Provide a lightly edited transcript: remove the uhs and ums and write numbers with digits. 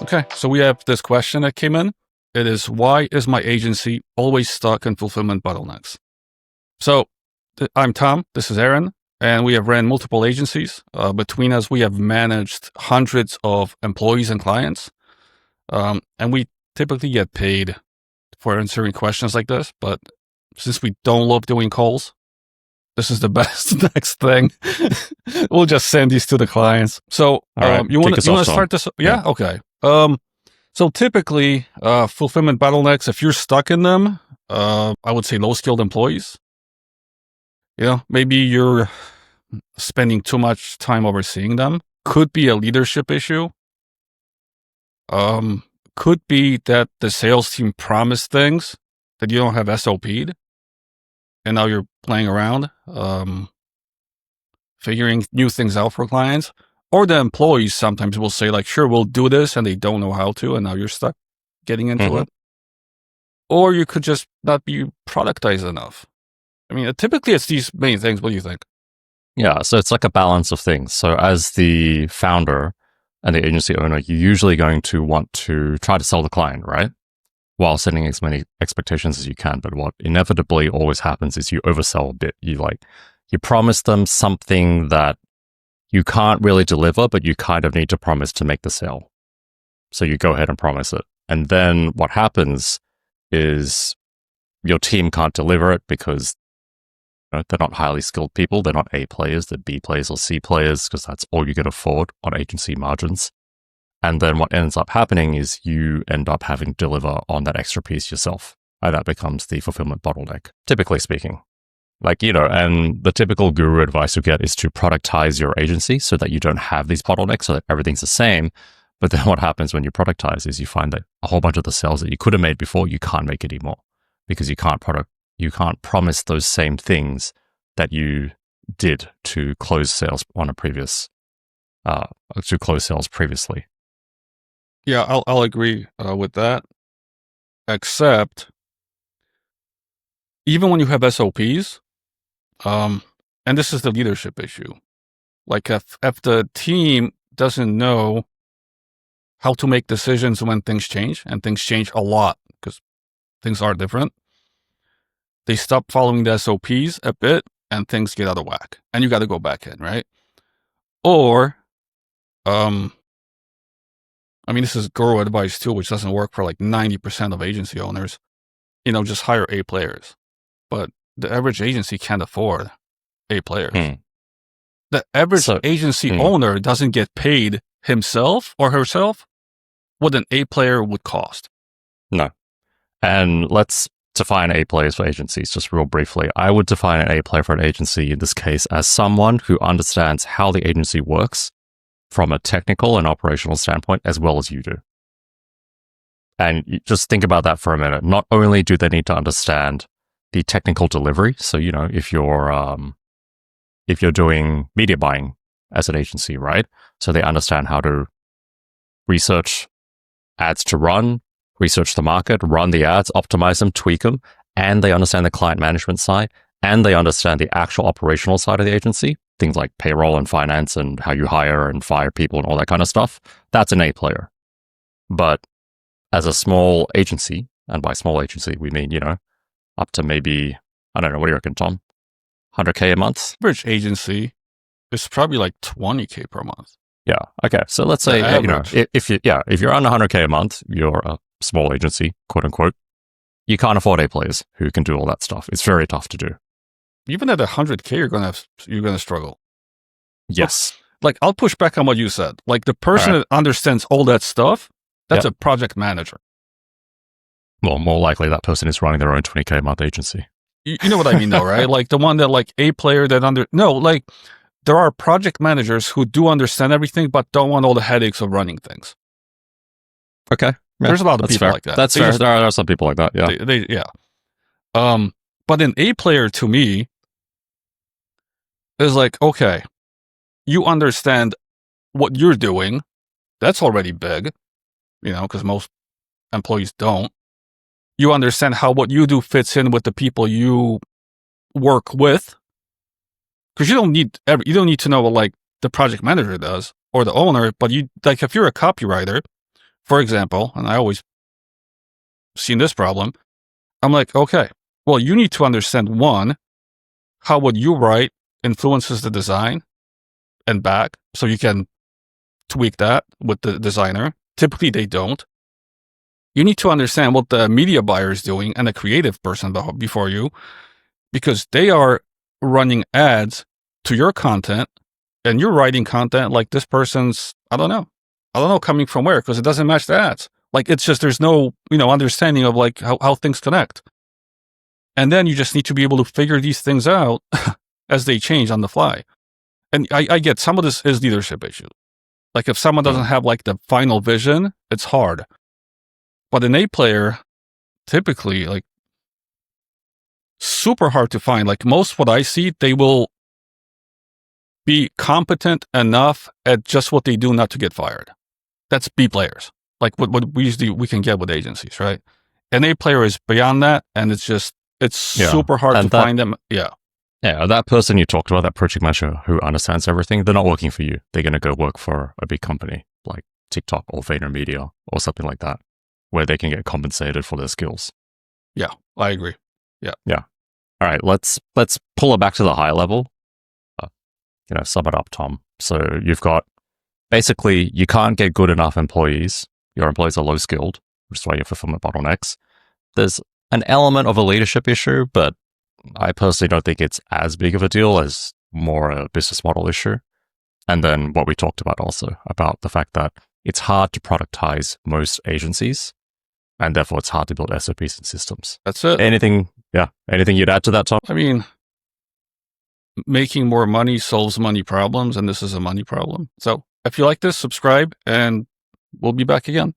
Okay, so we have this question that came in. It is, why is my agency always stuck in fulfillment bottlenecks? So I'm Tom, this is Aaron, and we have ran multiple agencies. Between us, we have managed hundreds of employees and clients. And we typically get paid for answering questions like this, but since we don't love doing calls, this is the best next thing. We'll just send these to the clients. So you want to start this? Yeah. Okay. So typically, fulfillment bottlenecks, if you're stuck in them, I would say low-skilled employees. Maybe you're spending too much time overseeing them. Could be a leadership issue. Could be that the sales team promised things that you don't have SOP'd, and now you're playing around, figuring new things out for clients. Or the employees sometimes will say, like, sure, we'll do this, and they don't know how to, and now you're stuck getting into it. Or you could just not be productized enough. I mean, typically it's these main things. What do you think? Yeah, so it's like a balance of things. So as the founder and the agency owner, you're usually going to want to try to sell the client, right? While setting as many expectations as you can. But what inevitably always happens is you oversell a bit. You promise them something that you can't really deliver, but you kind of need to promise to make the sale. So you go ahead and promise it. And then what happens is your team can't deliver it because they're not highly skilled people. They're not A players, they're B players or C players, because that's all you can afford on agency margins. And then what ends up happening is you end up having to deliver on that extra piece yourself. And that becomes the fulfillment bottleneck, typically speaking. And the typical guru advice you get is to productize your agency so that you don't have these bottlenecks, so that everything's the same. But then what happens when you productize is you find that a whole bunch of the sales that you could have made before, you can't make anymore because you can't promise those same things that you did to close sales previously. Yeah, I'll agree with that. Except, even when you have SOPs, and this is the leadership issue. Like if the team doesn't know how to make decisions when things change, and things change a lot because things are different, they stop following the SOPs a bit and things get out of whack and you got to go back in, right? Or, this is guru advice too, which doesn't work for like 90% of agency owners. Just hire A players. But the average agency can't afford A players. The average agency owner doesn't get paid himself or herself what an A player would cost. No. And let's define A players for agencies just real briefly. I would define an A player for an agency in this case as someone who understands how the agency works from a technical and operational standpoint as well as you do. And you just think about that for a minute. Not only do they need to understand the technical delivery, so if you're doing media buying as an agency, right? So they understand how to research ads to run, research the market, run the ads, optimize them, tweak them, and they understand the client management side, and they understand the actual operational side of the agency, things like payroll and finance and how you hire and fire people and all that kind of stuff. That's an A player. But as a small agency, and by small agency, we mean, up to maybe, I don't know, what do you reckon, Tom? 100K a month? Average agency is probably like 20K per month. Yeah. Okay. So let's say, if you're on 100K a month, you're a small agency, quote unquote, you can't afford A players who can do all that stuff. It's very tough to do. Even at 100K, you're gonna struggle. Yes. Like, I'll push back on what you said. Like, the person that understands all that stuff, that's a project manager. Well, more likely that person is running their own 20K a month agency. You know what I mean, though, right? Like the one that like A player that there are project managers who do understand everything, but don't want all the headaches of running things. Okay. Yeah, there's a lot of people like that. That's fair. There are some people like that. Yeah. But an A player to me is like, okay, you understand what you're doing. That's already big, because most employees don't. You understand how what you do fits in with the people you work with. Because you don't need to know what like the project manager does or the owner, but if you're a copywriter for example, and I always seen this problem, I'm like, okay, well, you need to understand, one, how what you write influences the design and back, so you can tweak that with the designer. Typically, they don't. You need to understand what the media buyer is doing and the creative person before you, because they are running ads to your content, and you're writing content like this person's, I don't know coming from where, because it doesn't match the ads. Like, it's just, there's no, understanding of like how things connect. And then you just need to be able to figure these things out as they change on the fly. And I get some of this is leadership issue. Like, if someone doesn't have like the final vision, it's hard. But an A player, typically, like, super hard to find. Like, most what I see, they will be competent enough at just what they do not to get fired. That's B players. Like what we can get with agencies, right? An A player is beyond that, and it's super hard to find them. Yeah. Yeah, that person you talked about, that project manager who understands everything, they're not working for you. They're going to go work for a big company like TikTok or VaynerMedia or something like that, where they can get compensated for their skills. Yeah, I agree. Yeah. Yeah. All right, let's pull it back to the high level. Sum it up, Tom. So you've got, basically, you can't get good enough employees. Your employees are low skilled, which is why you have fulfillment bottlenecks. There's an element of a leadership issue, but I personally don't think it's as big of a deal as more a business model issue. And then what we talked about also, about the fact that it's hard to productize most agencies, and therefore it's hard to build SOPs and systems. That's it. Anything you'd add to that, Tom? I mean, making more money solves money problems, and this is a money problem. So if you like this, subscribe, and we'll be back again.